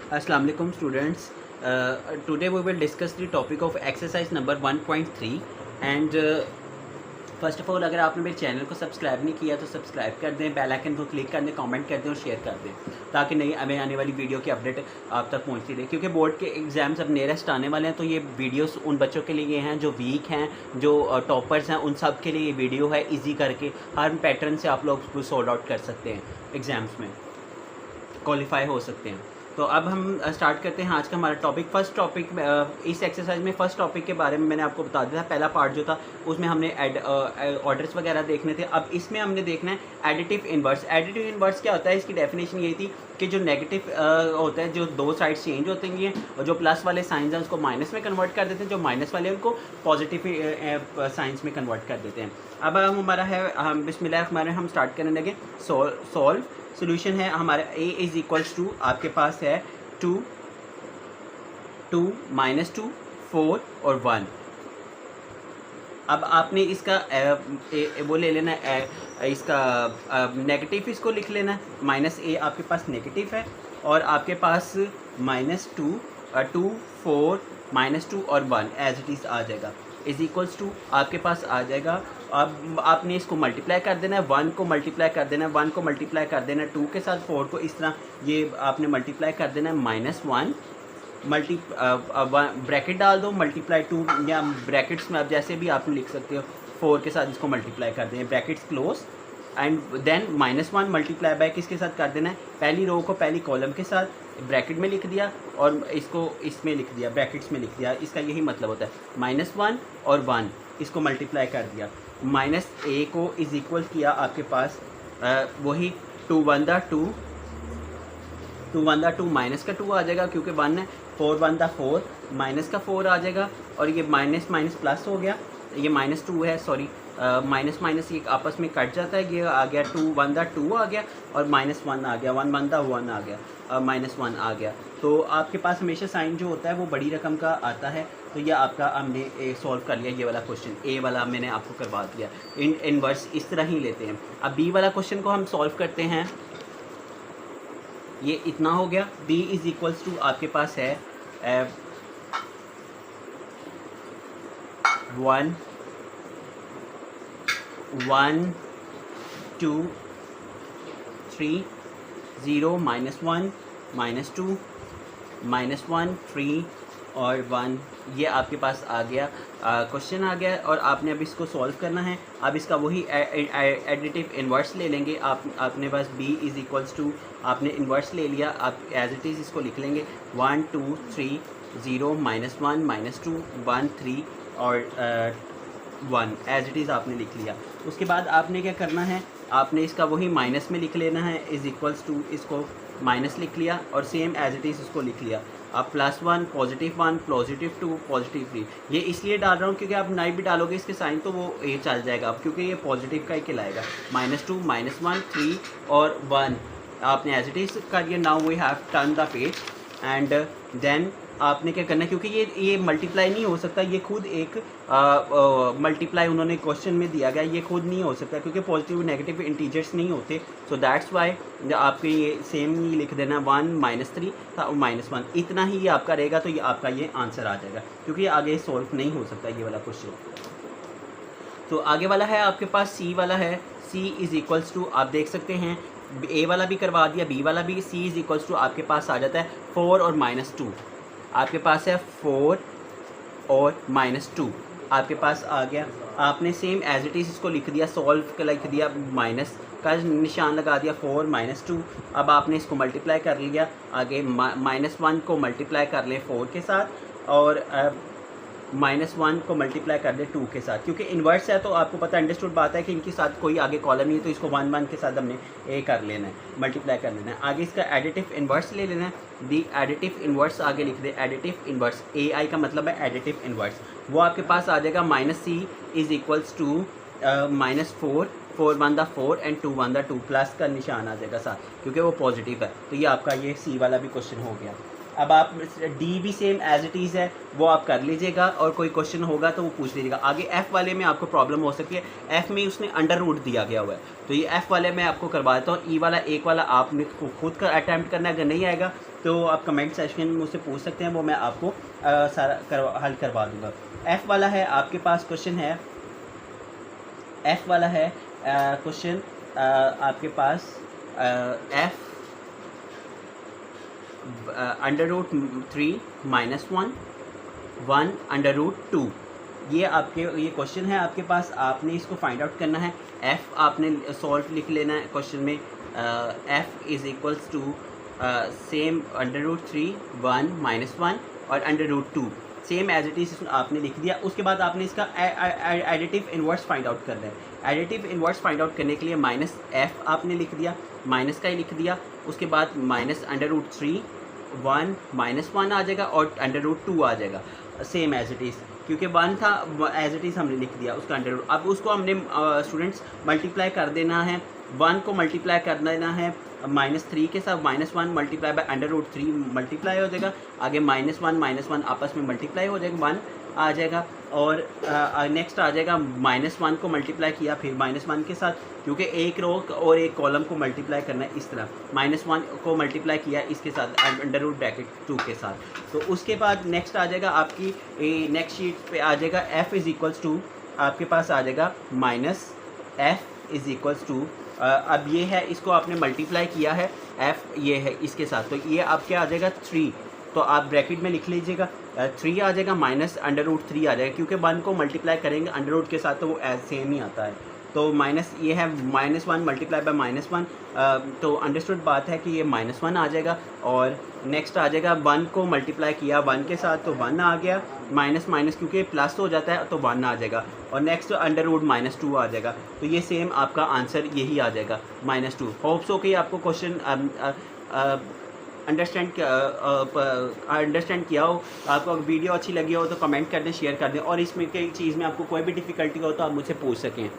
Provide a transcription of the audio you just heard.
Assalamu alaikum students. Today we will discuss the topic of exercise number 1.3 and first of all अगर आपने मेरे channel को subscribe नहीं किया तो सब्सक्राइब कर दें, बेल आइकन को क्लिक कर दें, कमेंट कर दें और शेयर कर दें ताकि नई हमें आने वाली वीडियो की अपडेट आप तक पहुंचती रहे। क्योंकि बोर्ड के एग्ज़ाम्स अब नियरेस्ट आने वाले हैं तो ये वीडियोस उन बच्चों के लिए हैं जो वीक हैं, जो टॉपर्स हैं, उन सब के लिए ये वीडियो है। इजी करके हर पैटर्न से आप लोग उसको सॉल्व आउट कर सकते हैं, एग्ज़ाम्स में क्वालिफाई हो सकते हैं। तो अब हम स्टार्ट करते हैं आज का हमारा टॉपिक। फर्स्ट टॉपिक इस एक्सरसाइज में फर्स्ट टॉपिक के बारे में मैंने आपको बता दिया था। पहला पार्ट जो था उसमें हमने ऑर्डर्स वगैरह देखने थे। अब इसमें हमने देखना है एडिटिव इन्वर्स। एडिटिव इन्वर्स क्या होता है, इसकी डेफिनेशन यही थी कि जो नेगेटिव होता है, जो दो साइड चेंज होते हैं और जो प्लस वाले साइंस हैं उसको माइनस में कन्वर्ट कर देते हैं, जो माइनस वाले उनको पॉजिटिव साइंस में कन्वर्ट कर देते हैं। अब हमारा है हम बिस्मिल्लाह हम स्टार्ट करने लगे। सॉल्व सोल्यूशन है हमारा a इज़ इक्वल्स टू आपके पास है 2 -2 4 और 1। अब आपने इसका वो ले लेना है, इसका नेगेटिव इसको लिख लेना है। -a आपके पास नेगेटिव है और आपके पास -2 2 4 -2 और 1 एज इट इज़ आ जाएगा। इज़ इक्वल्स टू आपके पास आ जाएगा। अब आपने इसको मल्टीप्लाई कर देना है, 1 को मल्टीप्लाई कर देना है, 1 को मल्टीप्लाई कर देना है 2 के साथ, 4 को इस तरह ये आपने मल्टीप्लाई कर देना है -1 ब्रैकेट डाल दो, मल्टीप्लाई 2 या ब्रैकेट्स में आप जैसे भी आप लिख सकते हो। 4 के साथ इसको मल्टीप्लाई कर दें, brackets close and then -1 multiply by किसके साथ कर देना है, पहली रो को पहली कॉलम के साथ ब्रैकेट में लिख दिया और इसको इसमें लिख दिया, ब्रैकेट्स में लिख दिया। इसका यही मतलब होता है -1 और 1 इसको मल्टीप्लाई कर दिया। -a को इज़ इक्वल किया आपके पास वही 2 1 2 2 1 2 माइनस का 2 आ जाएगा क्योंकि 1 है, 4 1 4 माइनस का 4 आ जाएगा और ये माइनस माइनस प्लस हो गया, ये -2 है, सॉरी माइनस माइनस ये आपस में कट जाता है। ये आ गया 2 1 2 आ गया और -1 आ गया, 1 1 1 आ गया, -1 आ गया। तो आपके पास हमेशा साइन जो होता है वो बड़ी रकम का आता है। तो ये आपका हमने सॉल्व कर लिया। ये वाला क्वेश्चन ए वाला मैंने आपको करवा दिया। इनवर्स इस तरह ही लेते हैं। अब बी वाला क्वेश्चन को हम सॉल्व करते हैं। ये इतना हो गया। b इज़ इक्वल्स टू आपके पास है 1 1 2 3 0 -1 -2 -1 3 और 1। ये आपके पास आ गया, क्वेश्चन आ गया और आपने अब इसको सॉल्व करना है। अब इसका वही एडिटिव इन्वर्स ले लेंगे। आपने बस b इज़ इक्वल्स टू आपने इन्वर्स ले लिया, आप एज इट इज़ इसको लिख लेंगे 1 2 3 0 -1 -2 1 3 और 1 एज इट इज़ आपने लिख लिया। उसके बाद आपने क्या करना है, आपने इसका वही माइनस में लिख लेना है, इज़ इक्वल्स टू इसको माइनस लिख लिया और सेम एज इट इज़ इसको लिख लिया। अब +1 +1 +2 +3। ये इसलिए डाल रहा हूँ क्योंकि आप नहीं भी डालोगे इसके साइन तो वो ये चल जाएगा अब, क्योंकि ये पॉजिटिव का ही कहलाएगा। -2 -1 3 और 1 आपने एज इट इज़ कर दिया। Now we have turn the page and then आपने क्या करना है, क्योंकि ये मल्टीप्लाई नहीं हो सकता, ये खुद एक मल्टीप्लाई उन्होंने क्वेश्चन में दिया गया, ये खुद नहीं हो सकता क्योंकि पॉजिटिव नेगेटिव इंटीजर्स नहीं होते। सो दैट्स वाई आपके ये सेम ही लिख देना 1 -3 और -1, इतना ही ये आपका रहेगा। तो ये आपका ये आंसर आ जाएगा क्योंकि ये आगे सॉल्व नहीं हो सकता ये वाला क्वेश्चन। तो आगे वाला है आपके पास सी वाला है। सी इज़ इक्वल्स टू आप देख सकते हैं ए वाला भी करवा दिया, बी वाला भी। सी इज़ इक्वल्स टू आपके पास आ जाता है 4 और -2। आपके पास है 4 और -2 आपके पास आ गया। आपने सेम एज इट इज़ इसको लिख दिया, सॉल्व का लिख दिया, माइनस का निशान लगा दिया 4 -2। अब आपने इसको मल्टीप्लाई कर लिया, आगे -1 को मल्टीप्लाई कर लें 4 के साथ और -1 को मल्टीप्लाई कर दे 2 के साथ। क्योंकि इन्वर्स है तो आपको पता अंडरस्टूड बात है कि इनके साथ कोई आगे कॉलम नहीं है, तो इसको 1 1 के साथ हमने ए कर लेना है, मल्टीप्लाई कर लेना है। आगे इसका एडिटिव इन्वर्स ले लेना है। दी एडिटिव इन्वर्स आगे लिख दे, एडिटिव इन्वर्स AI का मतलब है एडिटिव इन्वर्स। वो आपके पास आ जाएगा -C is equals to -4 4 1 4 and 2 1 2 plus का निशान आ जाएगा साथ क्योंकि वो पॉजिटिव है। तो ये आपका ये सी वाला भी क्वेश्चन हो गया। अब आप डी भी सेम एज इट इज़ है, वो आप कर लीजिएगा और कोई क्वेश्चन होगा तो वो पूछ लीजिएगा। आगे एफ़ वाले में आपको प्रॉब्लम हो सकती है, एफ़ में उसने अंडर रूट दिया गया हुआ है, तो ये एफ़ वाले में आपको करवा देता हूँ। ई वाला एक वाला आपने खुद का अटैम्प्ट करना है, अगर नहीं आएगा तो आप कमेंट सेक्शन में मुझसे पूछ सकते हैं, वो मैं आपको सारा हल करवा दूँगा। एफ़ वाला है आपके पास क्वेश्चन है, एफ़ वाला है क्वेश्चन आपके पास एफ़ √3 - 1 √2। ये आपके ये क्वेश्चन है आपके पास, आपने इसको फाइंड आउट करना है। एफ़ आपने सॉल्व लिख लेना है क्वेश्चन में, F is equals to same √3 1 - 1 और √2 सेम एज इट इज़ आपने लिख दिया। उसके बाद आपने इसका एडिटिव इन्वर्स फाइंड आउट करना है। एडिटिव इन्वर्स फाइंड आउट करने के लिए माइनस एफ़ आपने लिख दिया, माइनस का ही लिख दिया, उसके बाद माइनस √3 1 - 1 आ जाएगा और √2 आ जाएगा सेम एज इट इज़, क्योंकि 1 था एज इट इज़ हमने लिख दिया उसका अंडर। अब उसको हमने स्टूडेंट्स मल्टीप्लाई कर देना है, 1 को मल्टीप्लाई कर देना है -3 के साथ, -1 मल्टीप्लाई बाय √3 मल्टीप्लाई हो जाएगा, आगे -1 - 1 आपस में मल्टीप्लाई हो जाएगा, 1 आ जाएगा। और नेक्स्ट आ जाएगा -1 को मल्टीप्लाई किया फिर -1 के साथ, क्योंकि एक रो और एक कॉलम को मल्टीप्लाई करना है इस तरह, -1 को मल्टीप्लाई किया इसके साथ √2 के साथ। तो उसके बाद नेक्स्ट आ जाएगा आपकी नेक्स्ट शीट पे आ जाएगा एफ़ इज़ इक्वल्स टू, आपके पास आ जाएगा -एफ़ इज़ इक्वल्स टू, अब ये है इसको आपने मल्टीप्लाई किया है एफ़ ये है इसके साथ, तो ये आपके आ जाएगा 3, तो आप ब्रैकेट में लिख लीजिएगा 3 आ जाएगा -√3 आ जाएगा, क्योंकि 1 को मल्टीप्लाई करेंगे अंडर के साथ तो वो एज सेम ही आता है। तो माइनस ये है -1 मल्टीप्लाई बाय -1, तो अंडरस्टूड बात है कि ये -1 आ जाएगा। और नेक्स्ट आ जाएगा 1 को मल्टीप्लाई किया 1 के साथ तो 1 आ गया, माइनस माइनस क्योंकि प्लस हो जाता है तो 1 आ जाएगा, और नेक्स्ट √-2 आ जाएगा। तो ये सेम आपका आंसर यही आ जाएगा -2। होप्स हो कि आपको क्वेश्चन अंडरस्टैंड किया हो। आपको अगर वीडियो अच्छी लगी हो तो कमेंट कर दें, शेयर कर दें, और इसमें कोई चीज़ में आपको कोई भी डिफ़िकल्टी हो तो आप मुझसे पूछ सकें।